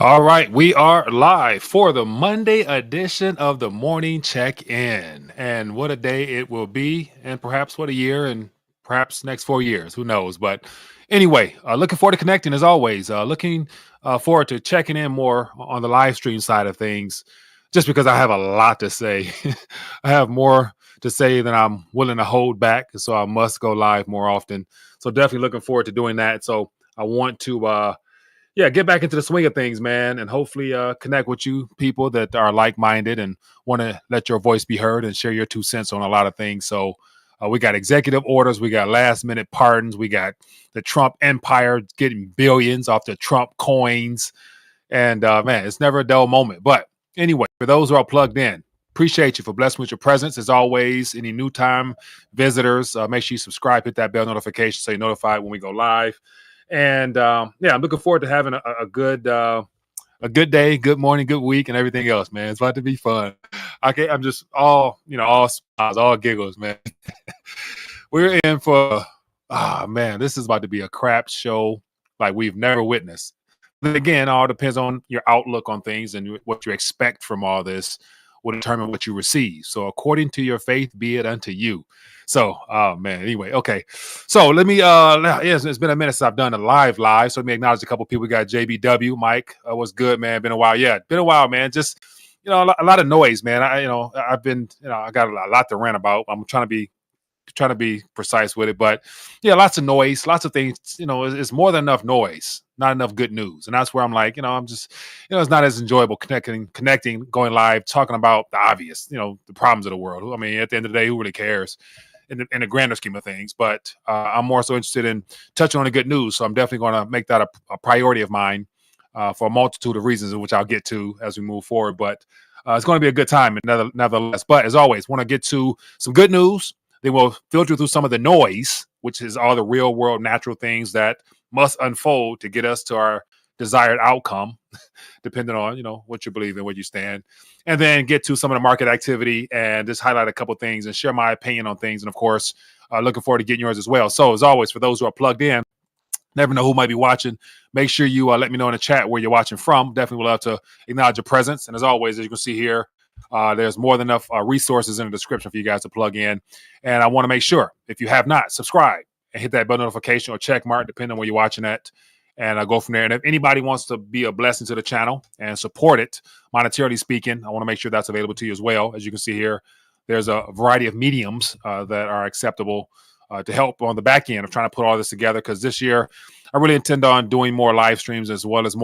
All right, we are live for the Monday edition of the Morning Check-In. And what a day it will be, and perhaps what a year, and perhaps next 4 years. Who knows? But anyway, looking forward to connecting as always. Looking forward to checking in more on the live stream side of things, just because I have a lot to say. I have more to say than I'm willing to hold back, so I must go live more often. So definitely looking forward to doing that. So I want to get back into the swing of things, man, and hopefully connect with you people that are like-minded and want to let your voice be heard and share your 2 cents on a lot of things. So we got executive orders, we got last-minute pardons, we got the Trump empire getting billions off the Trump coins, and man, it's never a dull moment. But anyway, for those who are plugged in, appreciate you for blessing with your presence. As always, any new time visitors, make sure you subscribe, hit that bell notification so you're notified when we go live. And I'm looking forward to having a good day, good morning, good week, and everything else, man. It's about to be fun. Okay, I'm just all smiles, all giggles, man. We're in for man, this is about to be a crap show like we've never witnessed. But again, all depends on your outlook on things and what you expect from all this will determine what you receive. So according to your faith, be it unto you. So, oh man, anyway, okay. So let me it's been a minute since I've done a live. So let me acknowledge a couple people. We got JBW, Mike. What's good, man? Been a while. Yeah, been a while, man. Just a lot of noise, man. I've been, I got a lot to rant about. I'm trying to be precise with it, but yeah, lots of noise, lots of things. It's more than enough noise, not enough good news, and that's where I'm like, I'm just, it's not as enjoyable connecting, going live, talking about the obvious, the problems of the world. I mean, at the end of the day, who really cares in the grander scheme of things? But I'm more so interested in touching on the good news, so I'm definitely going to make that a priority of mine for a multitude of reasons, in which I'll get to as we move forward. But it's going to be a good time, nevertheless. But as always, want to get to some good news. Then we'll filter through some of the noise, which is all the real world natural things that must unfold to get us to our desired outcome, depending on, what you believe and where you stand. And then get to some of the market activity and just highlight a couple things and share my opinion on things. And of course, looking forward to getting yours as well. So as always, for those who are plugged in, never know who might be watching. Make sure you let me know in the chat where you're watching from. Definitely would love to acknowledge your presence. And as always, as you can see here, there's more than enough resources in the description for you guys to plug in. And I want to make sure, if you have not, subscribe and hit that bell notification or check mark, depending on where you're watching at. And I'll go from there. And if anybody wants to be a blessing to the channel and support it, monetarily speaking, I want to make sure that's available to you as well. As you can see here, there's a variety of mediums that are acceptable to help on the back end of trying to put all this together. Because this year, I really intend on doing more live streams as well as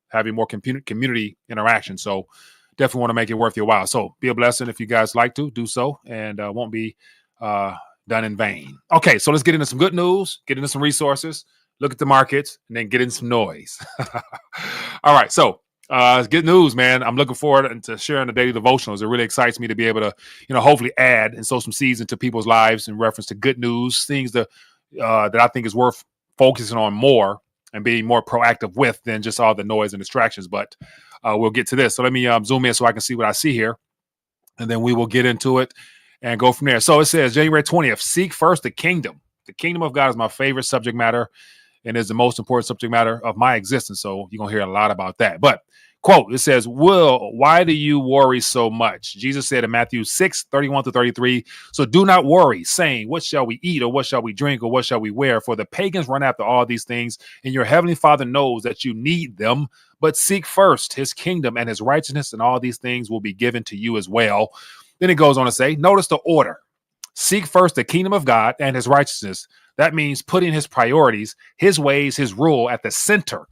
having more community interaction. So definitely want to make it worth your while. So be a blessing if you guys like to do so, and won't be done in vain. Okay, so let's get into some good news, get into some resources, look at the markets, and then get in some noise. All right, so it's good news, man. I'm looking forward to sharing the daily devotionals. It really excites me to be able to, hopefully add and sow some seeds into people's lives in reference to good news, things that I think is worth focusing on more and being more proactive with than just all the noise and distractions. But we'll get to this. So let me zoom in so I can see what I see here, and then we will get into it and go from there. So it says January 20th, seek first the kingdom. The kingdom of God is my favorite subject matter and is the most important subject matter of my existence. So you're going to hear a lot about that. But quote, it says, why do you worry so much? Jesus said in Matthew 6:31-33, so do not worry, saying, what shall we eat, or what shall we drink, or what shall we wear? For the pagans run after all these things, and your heavenly Father knows that you need them. But seek first his kingdom and his righteousness, and all these things will be given to you as well. Then it goes on to say, notice the order. Seek first the kingdom of God and his righteousness. That means putting his priorities, his ways, his rule at the center,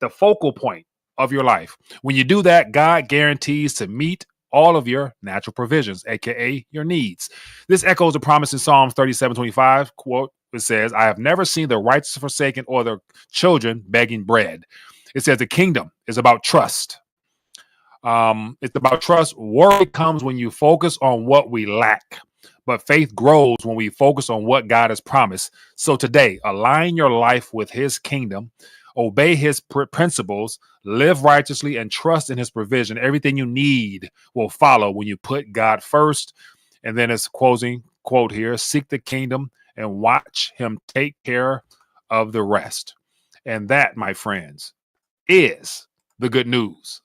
the focal point of your life. When you do that, God guarantees to meet all of your natural provisions, aka your needs. This echoes the promise in Psalms 37:25. Quote, it says, I have never seen the righteous forsaken or their children begging bread. It says the kingdom is about trust. It's about trust. Worry comes when you focus on what we lack, but faith grows when we focus on what God has promised. So today, align your life with his kingdom, obey his principles, live righteously, and trust in his provision. Everything you need will follow when you put God first. And then it's closing quote here, seek the kingdom and watch him take care of the rest. And that, my friends, is the good news.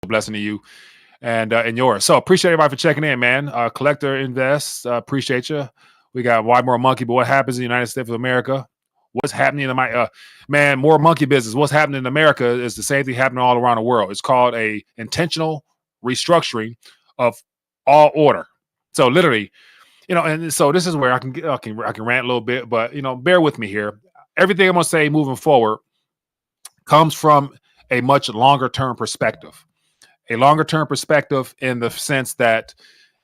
Blessing to you and yours. So appreciate everybody for checking in, man. Collector Invest, appreciate you. We got Why More Monkey, but what happens in the United States of America? What's happening in my man? More monkey business. What's happening in America is the same thing happening all around the world. It's called a intentional restructuring of all order. So literally, and so this is where I can rant a little bit, but bear with me here. Everything I'm gonna say moving forward comes from a much longer term perspective. A longer term perspective in the sense that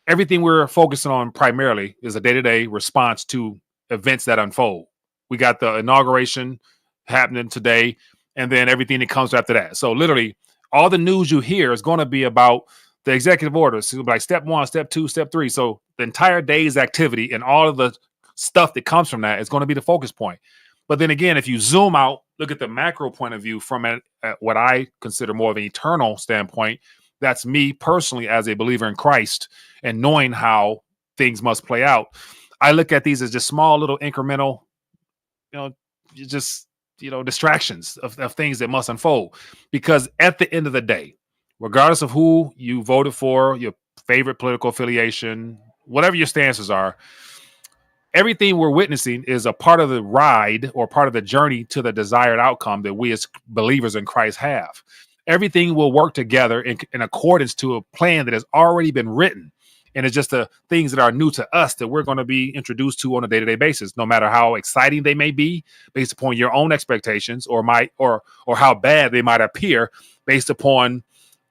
everything we're focusing on primarily is a day-to-day response to events that unfold. We got the inauguration happening today, and then everything that comes after that. So literally, all the news you hear is going to be about the executive orders, so like step 1, step 2, step 3. So the entire day's activity and all of the stuff that comes from that is going to be the focus point. But then again, if you zoom out, look at the macro point of view from what I consider more of an eternal standpoint, that's me personally as a believer in Christ and knowing how things must play out. I look at these as just small little incremental, distractions of things that must unfold. Because at the end of the day, regardless of who you voted for, your favorite political affiliation, whatever your stances are, everything we're witnessing is a part of the ride or part of the journey to the desired outcome that we as believers in Christ have. Everything will work together in accordance to a plan that has already been written. And it's just the things that are new to us that we're going to be introduced to on a day-to-day basis, no matter how exciting they may be based upon your own expectations or how bad they might appear based upon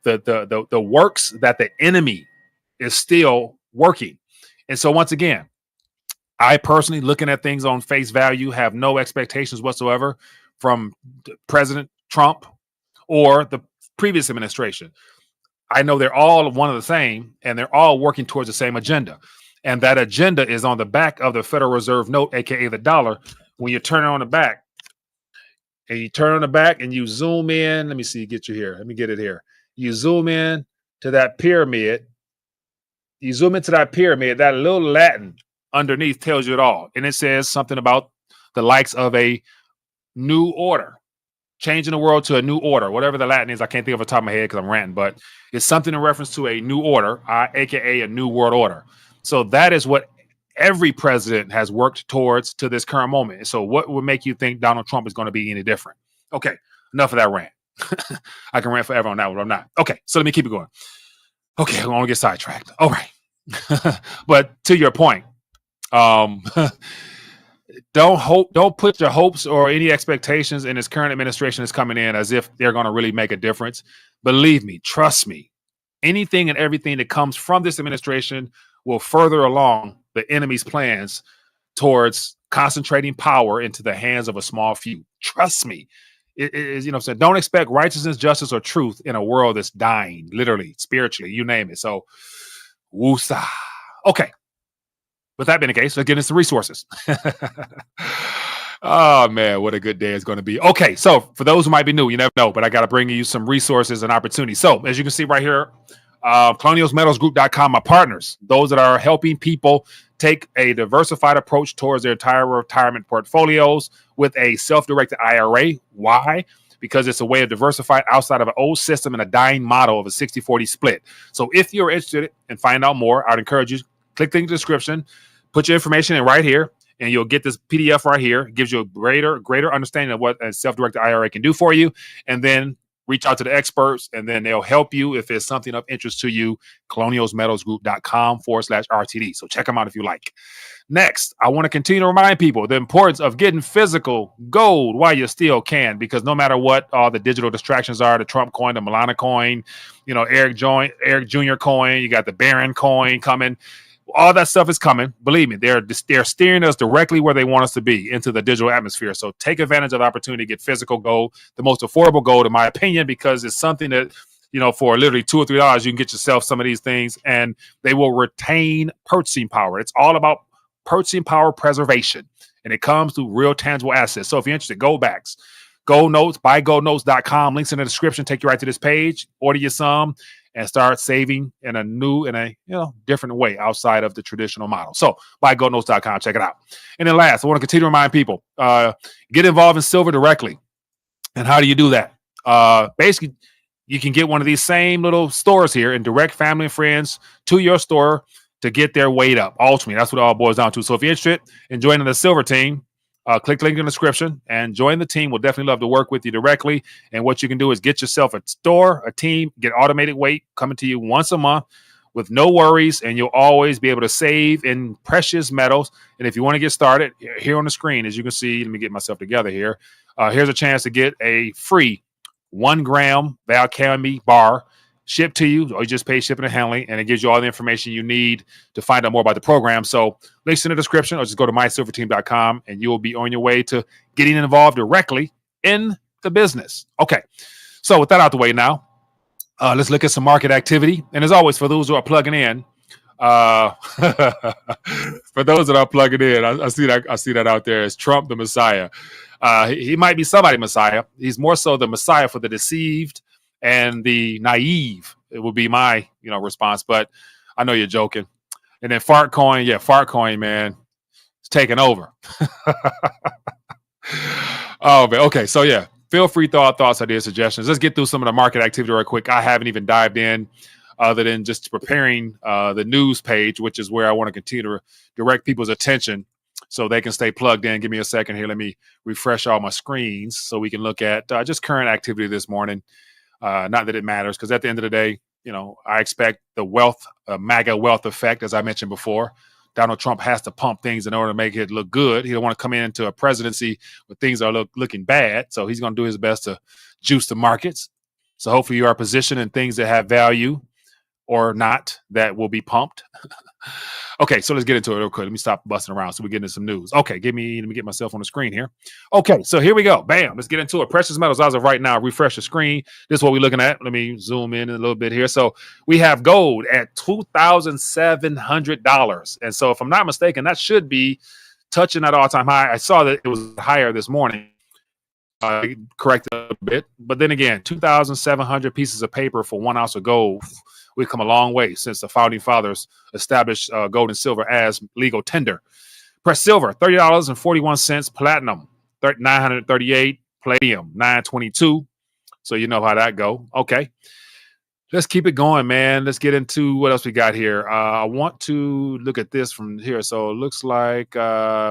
the works that the enemy is still working. And so once again, I personally, looking at things on face value, have no expectations whatsoever from President Trump or the previous administration. I know they're all one of the same, and they're all working towards the same agenda. And that agenda is on the back of the Federal Reserve note, aka the dollar. When you turn it on the back, and you zoom in, let me see, get you here. Let me get it here. You zoom in to that pyramid. That little Latin underneath tells you it all. And it says something about the likes of a new order, changing the world to a new order, whatever the Latin is. I can't think of it off the top of my head because I'm ranting, but it's something in reference to a new order, aka a new world order. So that is what every president has worked towards to this current moment. So what would make you think Donald Trump is going to be any different? Okay, enough of that rant. I can rant forever on that one, but I'm not. Okay, so let me keep it going. Okay, I want to get sidetracked. All right. But to your point, don't put your hopes or any expectations in this current administration that's coming in as if they're going to really make a difference. Believe me, trust me, anything and everything that comes from this administration will further along the enemy's plans towards concentrating power into the hands of a small few. Trust me. It is, don't expect righteousness, justice, or truth in a world that's dying, literally, spiritually, you name it. So, woosah. Okay. With that being the case, let's get into some resources. Oh, man, what a good day it's going to be. Okay, so for those who might be new, you never know, but I got to bring you some resources and opportunities. So as you can see right here, colonialsmetalsgroup.com, my partners, those that are helping people take a diversified approach towards their entire retirement portfolios with a self-directed IRA. Why? Because it's a way of diversified outside of an old system and a dying model of a 60-40 split. So if you're interested in finding out more, I'd encourage you, click the description, put your information in right here, and you'll get this PDF right here. It gives you a greater understanding of what a self-directed IRA can do for you. And then reach out to the experts, and then they'll help you if it's something of interest to you. colonialsmetalsgroup.com/RTD. So check them out if you like. Next, I want to continue to remind people the importance of getting physical gold while you still can, because no matter what all the digital distractions are, the Trump coin, the Melania coin, Eric Jr. coin, you got the Barron coin coming. All that stuff is coming. Believe me, they're steering us directly where they want us to be, into the digital atmosphere. So take advantage of the opportunity to get physical gold, the most affordable gold, in my opinion, because it's something that, for literally $2 or $3, you can get yourself some of these things, and they will retain purchasing power. It's all about purchasing power preservation, and it comes through real tangible assets. So if you're interested, goldbacks, gold notes, buygoldnotes.com. Links in the description. Take you right to this page. Order you some and start saving in a new and different way outside of the traditional model. So buygoldnotes.com, check it out. And then last, I want to continue to remind people, get involved in silver directly. And how do you do that? Basically, you can get one of these same little stores here and direct family and friends to your store to get their weight up. Ultimately, that's what it all boils down to. So if you're interested in joining the silver team, click the link in the description and join the team. We'll definitely love to work with you directly. And what you can do is get yourself a store, a team, get automated weight coming to you once a month with no worries, and you'll always be able to save in precious metals. And if you want to get started, here on the screen, as you can see, let me get myself together here. Here's a chance to get a free 1 gram Valcami bar shipped to you, or you just pay shipping and handling, and it gives you all the information you need to find out more about the program. So links in the description, or just go to mysilverteam.com and you will be on your way to getting involved directly in the business. Okay, so with that out the way now, let's look at some market activity. And as always, for those who are plugging in, for those that are plugging in, I see that out there as Trump the Messiah. He might be somebody Messiah. He's more so the Messiah for the deceived and the naive. It would be my response, but I know you're joking. And then Fart Coin, man, it's taking over. Oh man, okay, so yeah, feel free to throw out thoughts, ideas, suggestions. Let's get through some of the market activity real quick. I haven't even dived in other than just preparing the news page, which is where I want to continue to direct people's attention so they can stay plugged in. Give me a second here. Let me refresh all my screens so we can look at just current activity this morning. Not that it matters, because at the end of the day, I expect the MAGA wealth effect, as I mentioned before. Donald Trump has to pump things in order to make it look good. He don't want to come into a presidency where things are looking bad. So he's going to do his best to juice the markets. So hopefully you are positioned in things that have value or not that will be pumped. Okay, so let's get into it real quick. Let me stop busting around so we get into some news. Okay, let me get myself on the screen here. Okay, so here we go. Bam, let's get into it. Precious metals as of right now. Refresh the screen. This is what we're looking at. Let me zoom in a little bit here. So we have gold at $2,700. And so if I'm not mistaken, that should be touching that all-time high. I saw that it was higher this morning. Corrected a bit. But then again, 2,700 pieces of paper for 1 ounce of gold. We've come a long way since the founding fathers established gold and silver as legal tender. Pressed silver, $30.41. Platinum, $938. Palladium, $922. So you know how that go. Okay. Let's keep it going, man. Let's get into what else we got here. I want to look at this from here. So it looks like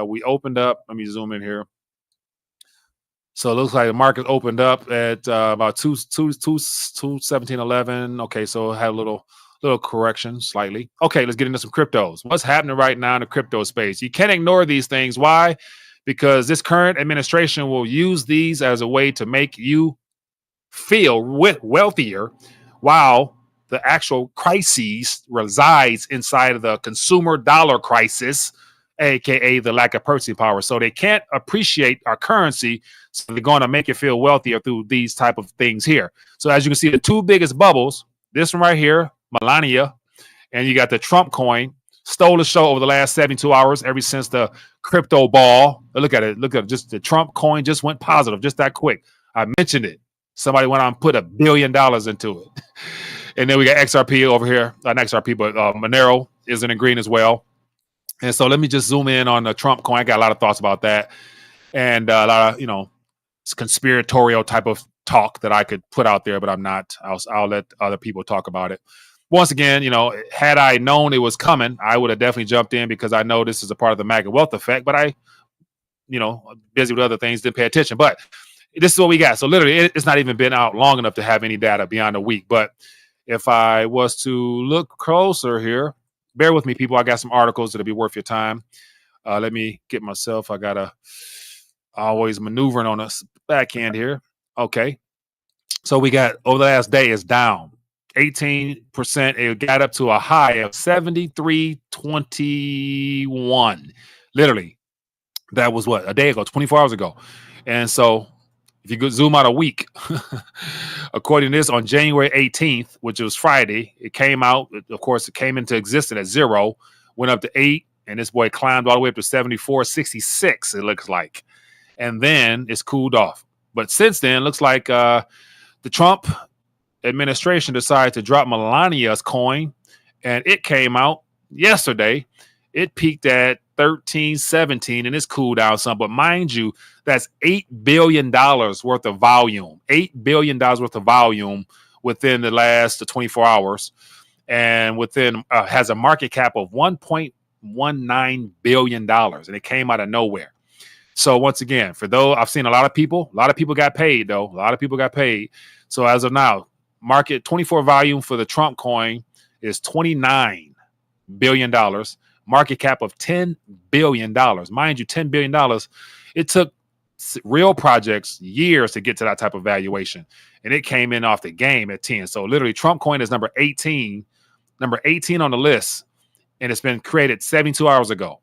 we opened up. Let me zoom in here. So it looks like the market opened up at about 217.11. Okay, so it had a little correction slightly. Okay, let's get into some cryptos. What's happening right now in the crypto space? You can't ignore these things. Why? Because this current administration will use these as a way to make you feel wealthier, while the actual crises resides inside of the consumer dollar crisis, aka the lack of purchasing power. So they can't appreciate our currency. So they're going to make you feel wealthier through these type of things here. So as you can see, the two biggest bubbles, this one right here, Melania, and you got the Trump coin, stole the show over the last 72 hours, ever since the crypto ball. Look at it. Just the Trump coin just went positive just that quick. I mentioned it. Somebody went on and put $1 billion into it. And then we got XRP over here. Not XRP, but Monero is in the green as well. And so let me just zoom in on the Trump coin. I got a lot of thoughts about that. And a lot of, conspiratorial type of talk that I could put out there, but I'm not. I'll let other people talk about it. Once again, had I known it was coming, I would have definitely jumped in, because I know this is a part of the MAGA wealth effect, but I, busy with other things, didn't pay attention. But this is what we got. So literally, it's not even been out long enough to have any data beyond a week. But if I was to look closer here, bear with me, people. I got some articles that'll be worth your time. Let me get myself. I got to always maneuvering on the back end here. Okay. So we got, over the last day, is down 18%. It got up to a high of 73.21. Literally, that was what, a day ago, 24 hours ago. And so if you could zoom out a week, according to this, on January 18th, which was Friday, it came out. Of course, it came into existence at 0, went up to 8, and this boy climbed all the way up to 74.66, it looks like. And then it's cooled off. But since then, it looks like the Trump administration decided to drop Melania's coin, and it came out yesterday. It peaked at 13, 17, and it's cooled down some. But mind you, that's $8 billion worth of volume. $8 billion worth of volume within the last 24 hours. And within has a market cap of $1.19 billion. And it came out of nowhere. So once again, for those, I've seen a lot of people got paid though. A lot of people got paid. So as of now, market 24 volume for the Trump coin is $29 billion. Market cap of $10 billion. Mind you, $10 billion. It took real projects years to get to that type of valuation. And it came in off the game at 10. So literally Trump coin is number 18 on the list. And it's been created 72 hours ago.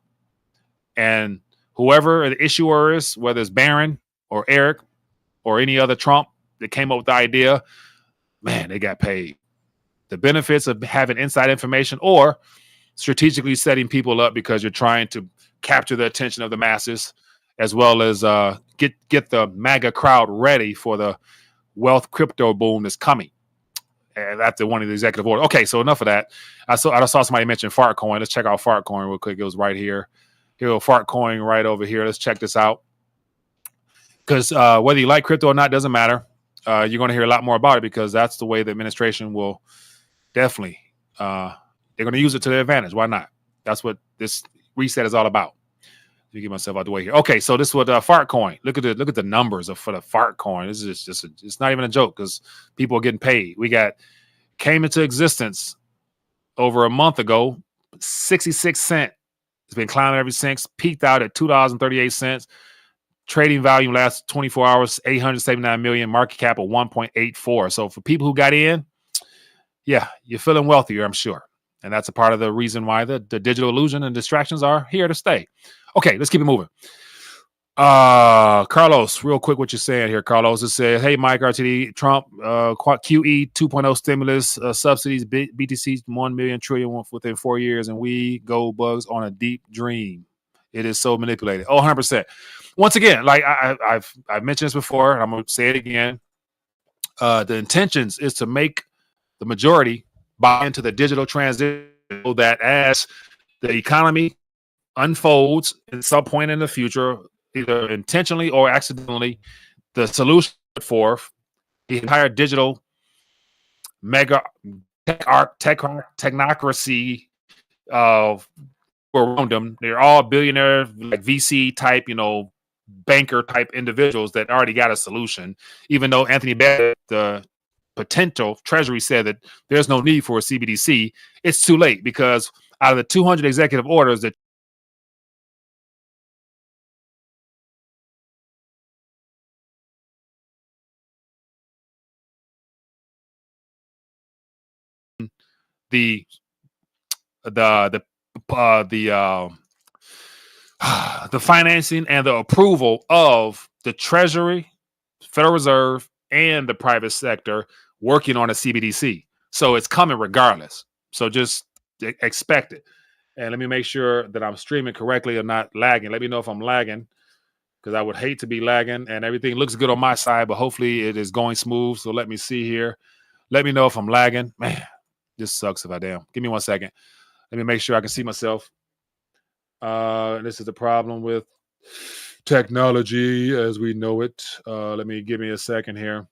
And whoever the issuer is, whether it's Barron or Eric or any other Trump that came up with the idea, man, they got paid. The benefits of having inside information or strategically setting people up because you're trying to capture the attention of the masses, as well as get the MAGA crowd ready for the wealth crypto boom that's coming. And after one of the executive orders. Okay, so enough of that. I saw somebody mention Fart Coin. Let's check out Fart Coin real quick. It was right here. Here, Fart Coin right over here. Let's check this out. Because whether you like crypto or not doesn't matter. You're going to hear a lot more about it because that's the way the administration will definitely. They're going to use it to their advantage. Why not? That's what this reset is all about. Let me get myself out the way here. Okay, so this was Fart Coin. Look at the numbers for the Fart Coin. This is just it's not even a joke because people are getting paid. Came into existence over a month ago, 66 cents. It's been climbing ever since. Peaked out at $2.38. Trading volume last 24 hours, 879 million. Market cap of 1.84. So for people who got in, yeah, you're feeling wealthier, I'm sure. And that's a part of the reason why the digital illusion and distractions are here to stay. Okay, let's keep it moving. Carlos, real quick, what you're saying here, Carlos. It says, hey, Mike, RTD, Trump, QE 2.0 stimulus, subsidies, BTC 1 million trillion within 4 years, and we go bugs on a deep dream. It is so manipulated. Oh, 100%. Once again, like I've mentioned this before, and I'm going to say it again. The intentions is to make the majority buy into the digital transition so that as the economy unfolds at some point in the future, either intentionally or accidentally, the solution for the entire digital mega technocracy of around them. They're all billionaire, like VC type, banker type individuals that already got a solution. Even though Anthony Bennett, the potential treasury, said that there's no need for a CBDC, it's too late because out of the 200 executive orders that the financing and the approval of the Treasury, Federal Reserve, and the private sector working on a CBDC. So it's coming regardless. So just expect it. And let me make sure that I'm streaming correctly or not lagging. Let me know if I'm lagging because I would hate to be lagging. And everything looks good on my side, but hopefully it is going smooth. So let me see here. Let me know if I'm lagging. Man, this sucks if I damn. Give me 1 second. Let me make sure I can see myself. This is the problem with technology as we know it. Give me a second here.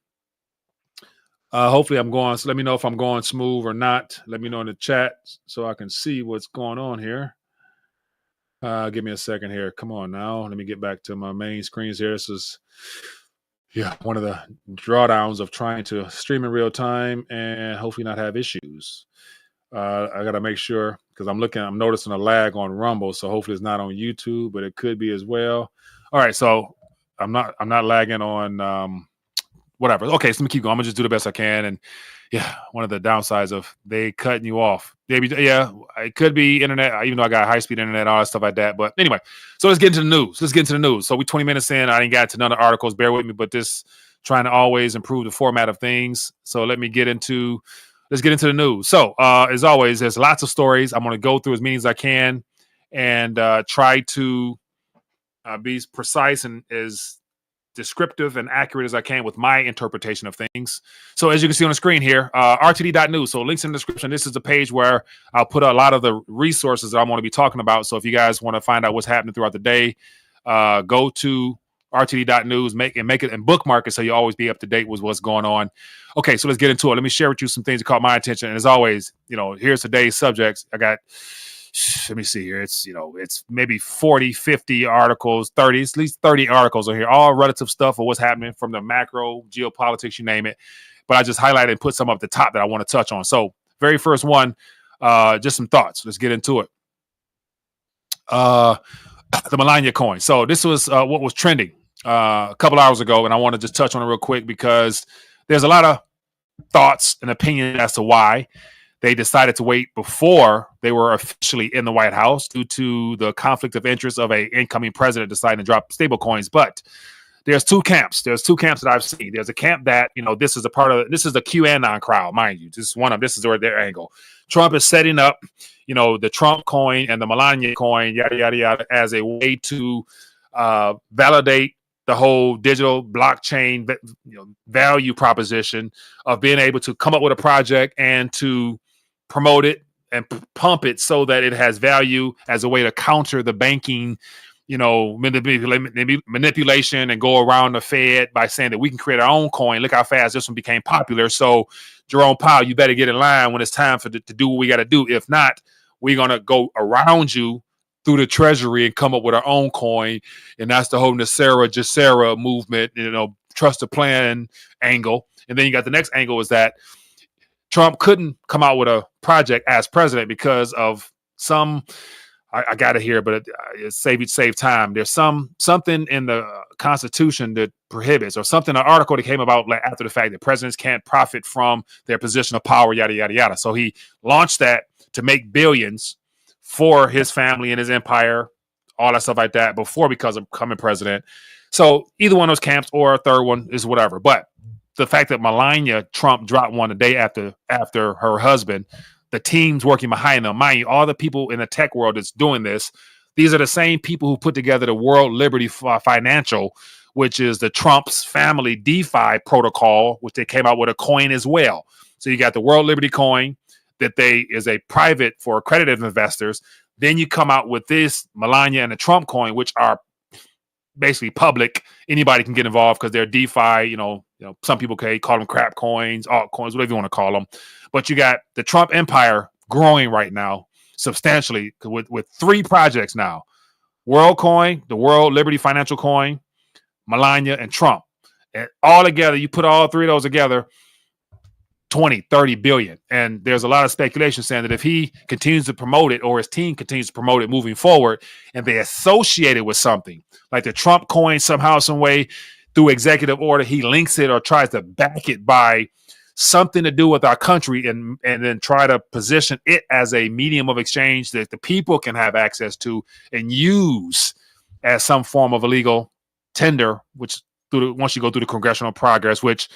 Hopefully I'm going. So let me know if I'm going smooth or not. Let me know in the chat so I can see what's going on here. Give me a second here. Come on now. Let me get back to my main screens here. This is one of the drawdowns of trying to stream in real time and hopefully not have issues. I got to make sure because I'm noticing a lag on Rumble. So hopefully it's not on YouTube, but it could be as well. All right. So I'm not lagging on whatever. Okay. So let me keep going. I'm gonna just do the best I can. And one of the downsides of they cutting you off. It could be internet, even though I got high speed internet, all that stuff like that. But anyway, so let's get into the news. So we 20 minutes in, I didn't get to none of the articles. Bear with me, but this trying to always improve the format of things. So let's get into the news. So as always, there's lots of stories. I'm going to go through as many as I can and try to be precise and as descriptive and accurate as I can with my interpretation of things. So as you can see on the screen here, rtd.news. So links in the description. This is the page where I'll put a lot of the resources that I'm going to be talking about. So if you guys want to find out what's happening throughout the day, go to rtd.news, make it and bookmark it so you'll always be up to date with what's going on. Okay, so let's get into it. Let me share with you some things that caught my attention. And as always, here's today's subjects. Let me see here. It's maybe 40, 50 articles, 30, at least 30 articles on here, all relative stuff of what's happening from the macro, geopolitics, you name it. But I just highlighted and put some up at the top that I want to touch on. So very first one, just some thoughts. Let's get into it. The Melania Coin. So this was what was trending a couple hours ago, and I want to just touch on it real quick because there's a lot of thoughts and opinions as to why they decided to wait before they were officially in the White House due to the conflict of interest of an incoming president deciding to drop stable coins. But there's two camps. There's two camps that I've seen. There's a camp that, this is the QAnon crowd, mind you. This is their angle. Trump is setting up, the Trump coin and the Melania coin, yada, yada, yada, as a way to validate the whole digital blockchain value proposition of being able to come up with a project and to promote it and pump it so that it has value as a way to counter the banking, manipulation and go around the Fed by saying that we can create our own coin. Look how fast this one became popular. So Jerome Powell, you better get in line when it's time to do what we got to do. If not, we're going to go around you through the treasury and come up with our own coin. And that's the whole Gessera movement, trust the plan angle. And then you got the next angle is that Trump couldn't come out with a project as president because of some, I got it here, but it save time. There's something in the Constitution that prohibits, or something, an article that came about after the fact that presidents can't profit from their position of power, yada, yada, yada. So he launched that to make billions for his family and his empire, all that stuff like that, before becoming president. So either one of those camps or a third one is whatever. But the fact that Melania Trump dropped one a day after her husband, the teams working behind them, mind you, all the people in the tech world that's doing this, these are the same people who put together the World Liberty Financial, which is the Trump's family DeFi protocol, which they came out with a coin as well. So you got the World Liberty coin that is a private for accredited investors. Then you come out with this Melania and the Trump coin, which are basically public. Anybody can get involved because they're DeFi. Some people call them crap coins, altcoins, whatever you want to call them. But you got the Trump empire growing right now substantially with three projects now: World Coin, the World Liberty Financial Coin, Melania, and Trump. And all together, you put all three of those together, 20, 30 billion. And there's a lot of speculation saying that if he continues to promote it, or his team continues to promote it moving forward, and they associate it with something like the Trump coin somehow, some way, through executive order, he links it or tries to back it by something to do with our country, and then try to position it as a medium of exchange that the people can have access to and use as some form of illegal tender, which once you go through the congressional progress, which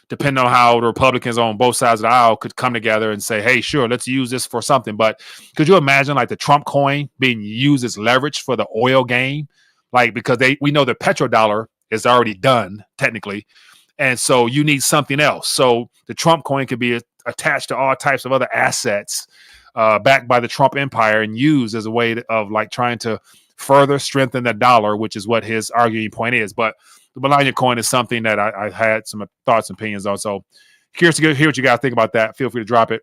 depending on how the Republicans on both sides of the aisle could come together and say, hey, sure, let's use this for something. But could you imagine like the Trump coin being used as leverage for the oil game? Like, because we know the petrodollar is already done technically. And so you need something else. So the Trump coin could be attached to all types of other assets backed by the Trump empire and used as a way of like trying to further strengthen the dollar, which is what his arguing point is. But the Melania coin is something that I had some thoughts and opinions on. So curious to hear what you guys think about that. Feel free to drop it.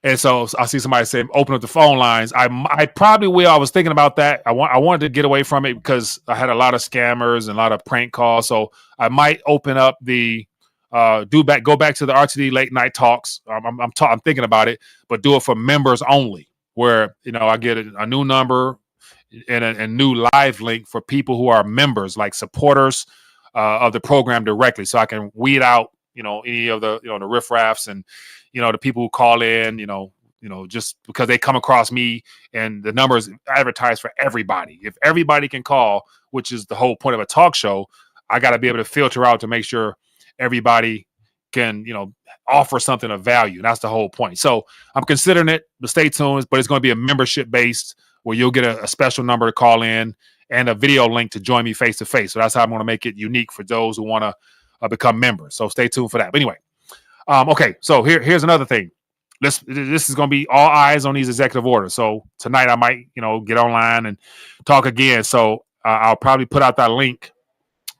And so I see somebody say, open up the phone lines. I probably will. I was thinking about that. I wanted to get away from it because I had a lot of scammers and a lot of prank calls. So I might open up the go back to the RTD late night talks. I'm thinking about it, but do it for members only, where I get a new number and a new live link for people who are members, like supporters of the program directly, so I can weed out any of the the riffraffs and the people who call in, just because they come across me and the numbers advertised for everybody. If everybody can call, which is the whole point of a talk show, I got to be able to filter out to make sure everybody can, offer something of value. That's the whole point. So I'm considering it, but stay tuned. But it's going to be a membership based where you'll get a special number to call in and a video link to join me face to face. So that's how I'm going to make it unique for those who want to become members. So stay tuned for that. But anyway, okay. So here's another thing. This is going to be all eyes on these executive orders. So tonight I might, get online and talk again. So I'll probably put out that link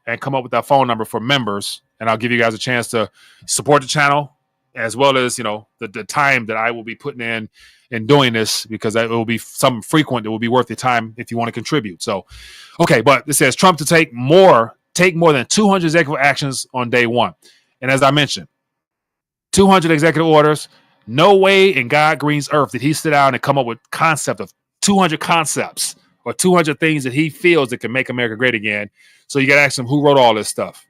and come up with that phone number for members, and I'll give you guys a chance to support the channel, as well as the time that I will be putting in doing this, because it will be something frequent that will be worth your time if you want to contribute. So, okay, but it says Trump to take more than 200 executive actions on day one, and as I mentioned, 200 executive orders. No way in God green's earth did he sit down and come up with concept of 200 concepts or 200 things that he feels that can make America great again. So you got to ask him who wrote all this stuff.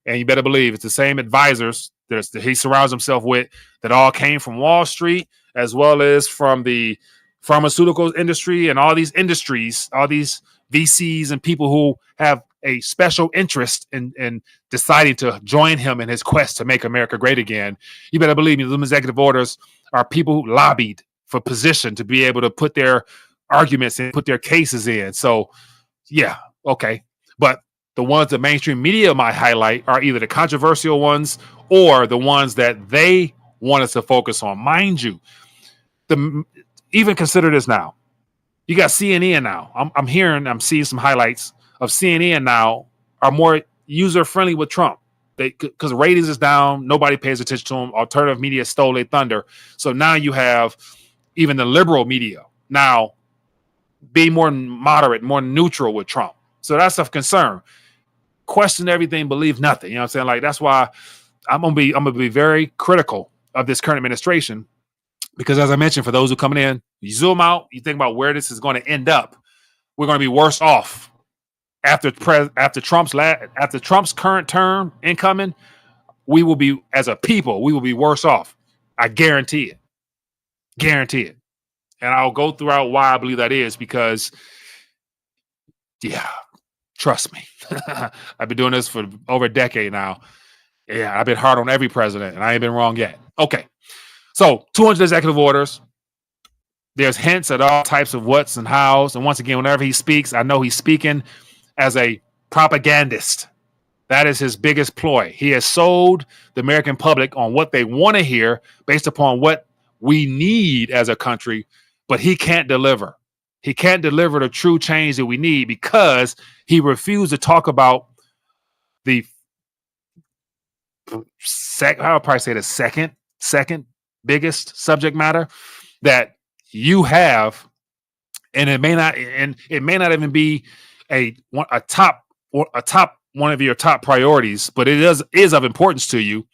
And you better believe it's the same advisors that he surrounds himself with that all came from Wall Street, as well as from the pharmaceuticals industry and all these industries, all these VCs and people who have a special interest in deciding to join him in his quest to make America great again. You better believe me, those executive orders are people who lobbied for position to be able to put their arguments and put their cases in. So, yeah, okay. But the ones that mainstream media might highlight are either the controversial ones or the ones that they want us to focus on. Mind you, even consider this now. You got CNN now. I'm seeing some highlights of CNN now are more user-friendly with Trump. Because ratings is down, nobody pays attention to them. Alternative media stole their thunder. So now you have even the liberal media now being more moderate, more neutral with Trump. So that's of concern. Question everything, believe nothing. You know what I'm saying? Like, that's why I'm gonna be very critical of this current administration, because as I mentioned, for those who coming in, you zoom out, you think about where this is going to end up. We're going to be worse off after Trump's current term incoming. We will be, as a people, we will be worse off. I guarantee it. Guarantee it. And I'll go throughout why I believe that is, because, yeah, trust me. I've been doing this for over a decade now. Yeah, I've been hard on every president, and I ain't been wrong yet. Okay. So 200 executive orders. There's hints at all types of what's and hows. And once again, whenever he speaks, I know he's speaking as a propagandist. That is his biggest ploy. He has sold the American public on what they want to hear based upon what we need as a country, but he can't deliver. He can't deliver the true change that we need because he refused to talk about the I would probably say the second biggest subject matter that you have, and it may not even be a top one of your top priorities, but it is of importance to you.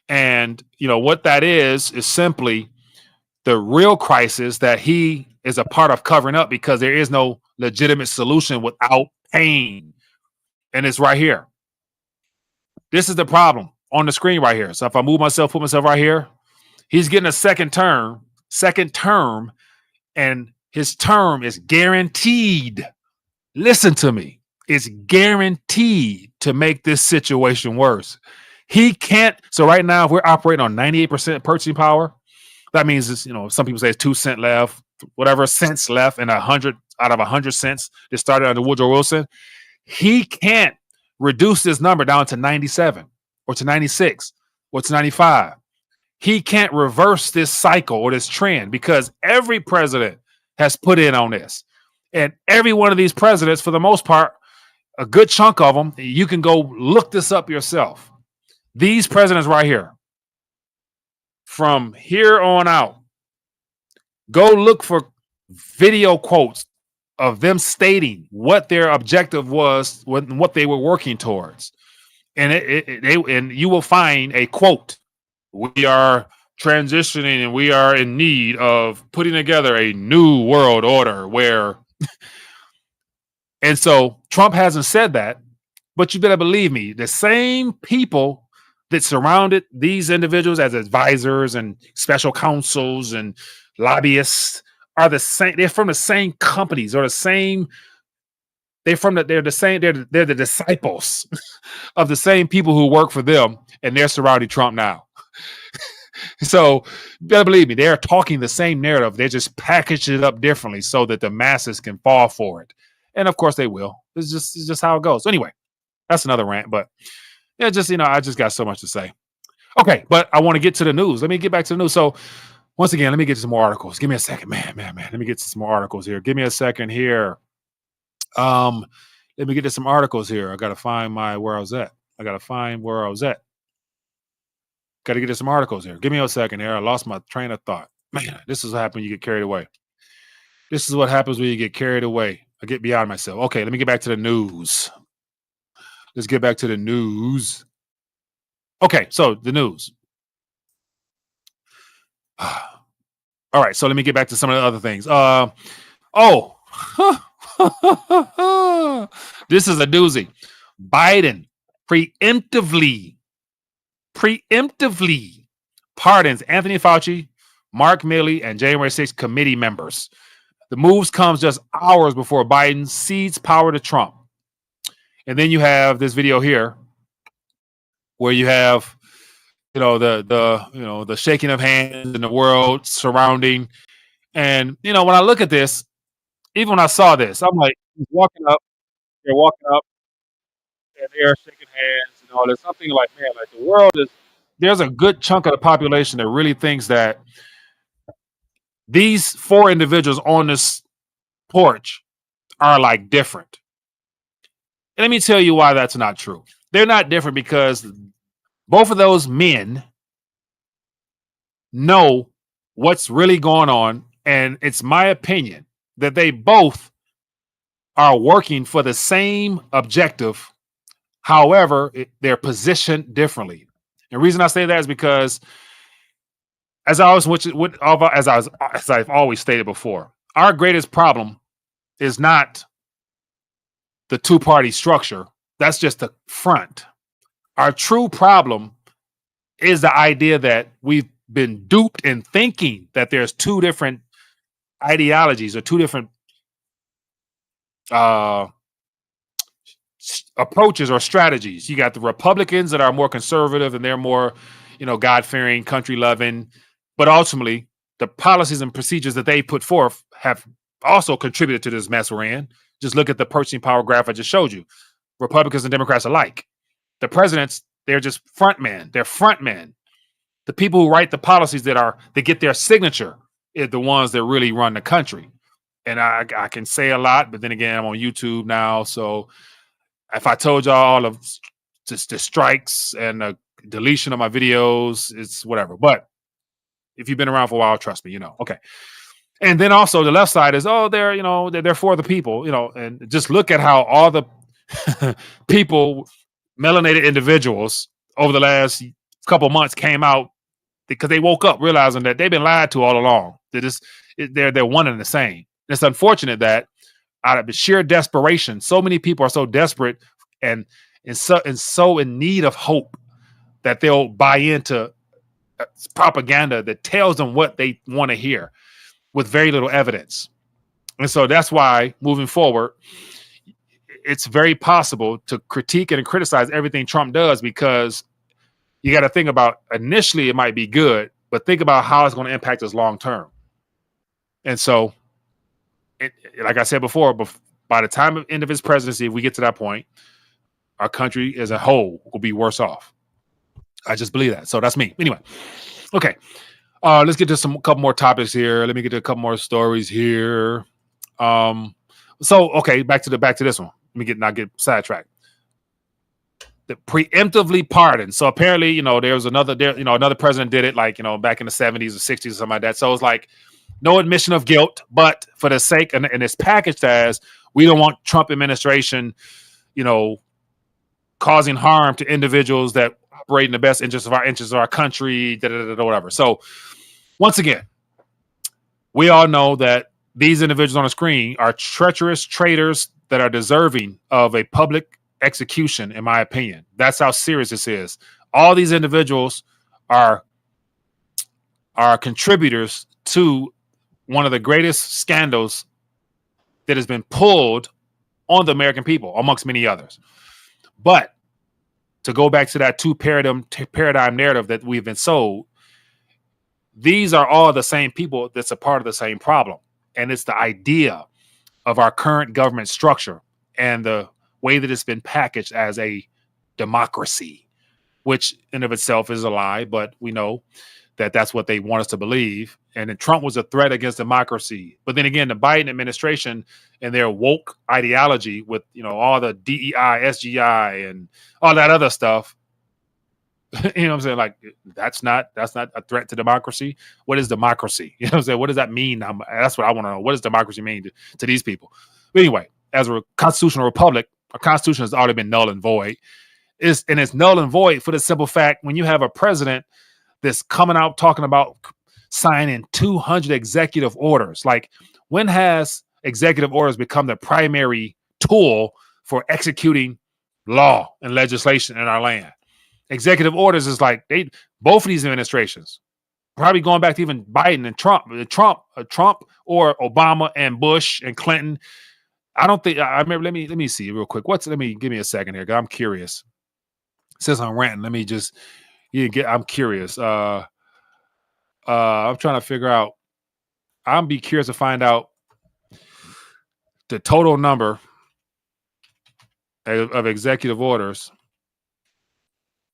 And what that is simply the real crisis that he is a part of covering up, because there is no legitimate solution without pain. And it's right here. This is the problem on the screen right here. So if I put myself right here, he's getting a second term, and his term is guaranteed. Listen to me. It's guaranteed to make this situation worse. He can't. So right now, if we're operating on 98% purchasing power, that means it's, some people say it's 2 cents left, whatever cents left, and 100 out of 100 cents that started under Woodrow Wilson. He can't reduce this number down to 97 or to 96 or to 95. He can't reverse this cycle or this trend, because every president has put in on this. And every one of these presidents, for the most part, a good chunk of them, you can go look this up yourself. These presidents right here, from here on out, go look for video quotes of them stating what their objective was, what they were working towards. And you will find a quote: "We are transitioning and we are in need of putting together a new world order where," and so Trump hasn't said that, but you better believe me, the same people that surrounded these individuals as advisors and special counsels and lobbyists are the same. They're from the same companies, or the same. They're the disciples of the same people who work for them, and they're surrounding Trump now. So you better believe me, they're talking the same narrative. They just package it up differently so that the masses can fall for it. And of course they will. It's just how it goes. So anyway, that's another rant, but yeah, just, I just got so much to say. Okay, but I want to get to the news. Let me get back to the news. So once again, let me get to some more articles. Give me a second, man. Let me get to some more articles here. Give me a second here. Let me get to some articles here. I gotta find where I was at. Got to get to some articles here. Give me a second here. I lost my train of thought. Man, this is what happens when you get carried away. This is what happens when you get carried away. I get beyond myself. Okay, let me get back to the news. Let's get back to the news. Okay, so the news. All right, so let me get back to some of the other things. This is a doozy. Biden preemptively pardons Anthony Fauci, Mark Milley, and January 6th committee members. The moves comes just hours before Biden cedes power to Trump. And then you have this video here where you have, the shaking of hands in the world surrounding. And, when I look at this, even when I saw this, I'm like, they're walking up, and they're shaking hands and all this. I'm thinking like, man, like there's a good chunk of the population that really thinks that these four individuals on this porch are like different. And let me tell you why that's not true. They're not different because both of those men know what's really going on. And it's my opinion that they both are working for the same objective. However, they're positioned differently. And the reason I say that is because, as I've always stated before, our greatest problem is not the two-party structure. That's just the front. Our true problem is the idea that we've been duped in thinking that there's two different ideologies or two different approaches or strategies. You got the Republicans that are more conservative and they're more, God-fearing, country-loving, but ultimately the policies and procedures that they put forth have also contributed to this mess we're in. Just look at the purchasing power graph I just showed you. Republicans and Democrats alike. The presidents, they're just front men. They're front men. The people who write the policies that get their signature are the ones that really run the country. And I can say a lot, but then again, I'm on YouTube now. So if I told y'all all of just the strikes and the deletion of my videos, it's whatever. But if you've been around for a while, trust me, okay. And then also the left side is, they're for the people, and just look at how all the people, melanated individuals over the last couple months came out because they woke up realizing that they've been lied to all along. They're one and the same. It's unfortunate that out of sheer desperation, so many people are so desperate and so in need of hope that they'll buy into propaganda that tells them what they want to hear with very little evidence. And so that's why moving forward, it's very possible to critique and criticize everything Trump does, because you got to think about, initially it might be good, but think about how it's going to impact us long term. And so, like I said before, by the time of end of his presidency, if we get to that point, our country as a whole will be worse off. I just believe that. So that's me. Anyway, okay. Let's get to couple more topics here. Let me get to a couple more stories here. Okay, back to this one. Let me not get sidetracked. The preemptively pardoned. So apparently, there was another president did it, like, back in the 70s or 60s or something like that. So it's like no admission of guilt, but for the sake, and it's packaged as, we don't want Trump administration, causing harm to individuals that operate in the best interest of our country, whatever. So once again, we all know that these individuals on the screen are treacherous traitors that are deserving of a public execution, in my opinion. That's how serious this is. All these individuals are contributors to one of the greatest scandals that has been pulled on the American people, amongst many others. But to go back to that two paradigm narrative that we've been sold, these are all the same people that's a part of the same problem. And it's the idea of our current government structure and the way that it's been packaged as a democracy, which in of itself is a lie, but we know that that's what they want us to believe. And then Trump was a threat against democracy. But then again, the Biden administration and their woke ideology with, all the DEI, SGI, and all that other stuff, you know what I'm saying? Like, that's not a threat to democracy. What is democracy? You know what I'm saying? What does that mean? That's what I want to know. What does democracy mean to these people? But anyway, as a constitutional republic, our constitution has already been null and void. It's null and void for the simple fact when you have a president that's coming out talking about signing 200 executive orders. Like, when has executive orders become the primary tool for executing law and legislation in our land? Executive orders is like both of these administrations, probably going back to even Biden and Trump or Obama and Bush and Clinton. I don't think I remember. Let me see real quick. Give me a second here, 'cause I'm curious. Since I'm ranting, let me just I'm curious. I'm trying to figure out. I'm be curious to find out the total number of executive orders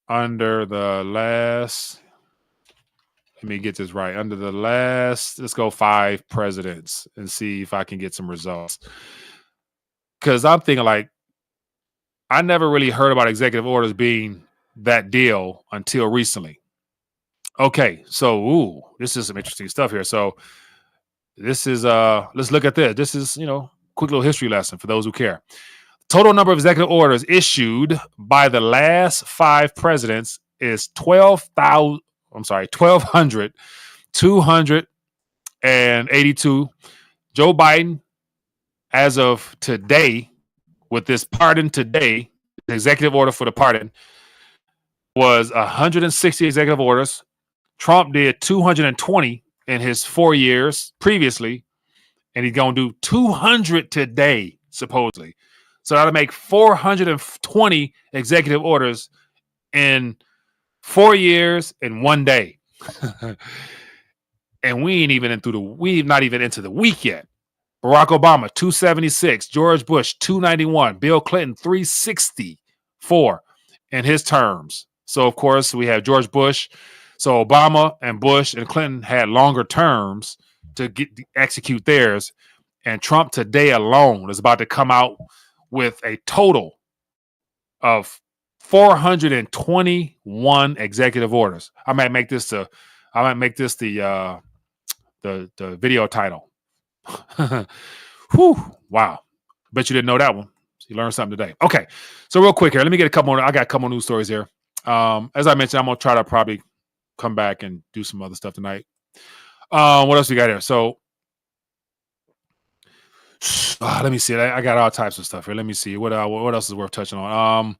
under the last. Let me get this right. Under the last, let's go 5 presidents and see if I can get some results. Because I'm thinking, like, I never really heard about executive orders being that deal until recently. Okay, so this is some interesting stuff here. So this is let's look at this. This is, quick little history lesson for those who care. Total number of executive orders issued by the last 5 presidents is 1,282. Joe Biden, as of today, with this pardon today, the executive order for the pardon was 160 executive orders. Trump did 220 in his 4 years previously, and he's going to do 200 today, supposedly. So that'll make 420 executive orders in 4 years in 1 day. And we've not even into the week yet. Barack Obama, 276. George Bush, 291. Bill Clinton, 364 in his terms. So, of course, we have George Bush. So Obama and Bush and Clinton had longer terms to execute theirs. And Trump today alone is about to come out with a total of 421 executive orders. I might make this the video title. Whew, wow. Bet you didn't know that one. So you learned something today. Okay. So real quick here, let me get I got a couple news stories here. As I mentioned, I'm going to try to probably come back and do some other stuff tonight. What else we got here? So let me see. I got all types of stuff here. Let me see. What else is worth touching on?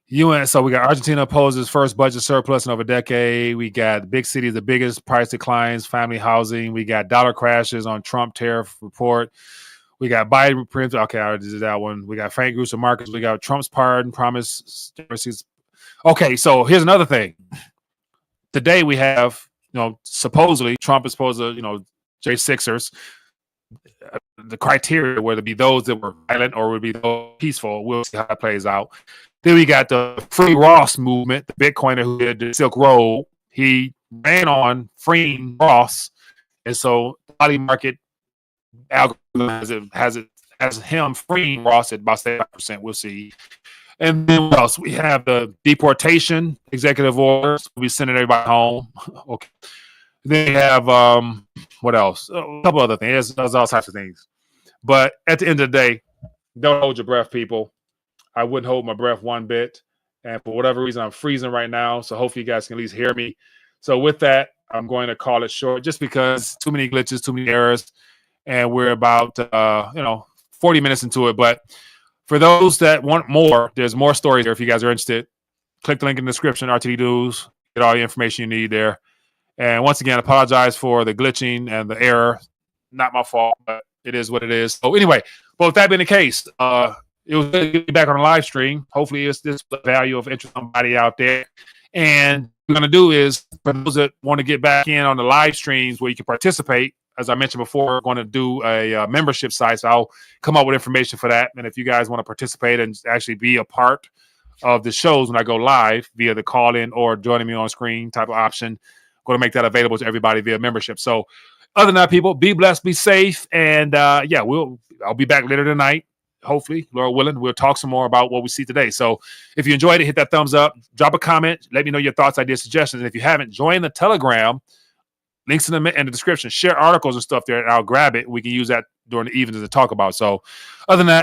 UN. So we got Argentina opposes first budget surplus in over a decade. We got big cities, the biggest price declines, family housing. We got dollar crashes on Trump tariff report. We got Biden print. Okay, I already did that one. We got Frank Grusa Marcus. We got Trump's pardon promise. Okay, so here's another thing. Today we have, supposedly Trump is supposed to, J6ers. The criteria, whether it be those that were violent or would be those peaceful, we'll see how it plays out. Then we got the Free Ross movement, the Bitcoiner who did the Silk Road. He ran on freeing Ross, and so the body market algorithm has him freeing Ross at about 75%. We'll see. And then what else? We have the deportation executive orders. We'll be sending everybody home. Okay. Then we have what else? A couple other things. There's all types of things. But at the end of the day, don't hold your breath, people. I wouldn't hold my breath one bit. And for whatever reason, I'm freezing right now. So hopefully you guys can at least hear me. So with that, I'm going to call it short just because too many glitches, too many errors. And we're about, 40 minutes into it. But for those that want more, there's more stories there if you guys are interested. Click the link in the description, RTD News. Get all the information you need there. And once again, apologize for the glitching and the error. Not my fault, but it is what it is. So anyway, but with that being the case, it was good to be back on the live stream. Hopefully it's this value of interest somebody out there. And what we're going to do is, for those that want to get back in on the live streams where you can participate, as I mentioned before, going to do a membership site. So I'll come up with information for that. And if you guys want to participate and actually be a part of the shows when I go live via the call in or joining me on screen type of option, going to make that available to everybody via membership. So other than that, people, be blessed, be safe. And I'll be back later tonight. Hopefully, Lord willing, we'll talk some more about what we see today. So if you enjoyed it, hit that thumbs up, drop a comment, let me know your thoughts, ideas, suggestions. And if you haven't, join the Telegram. Links in the description. Share articles and stuff there, and I'll grab it. We can use that during the evenings to talk about. So other than that,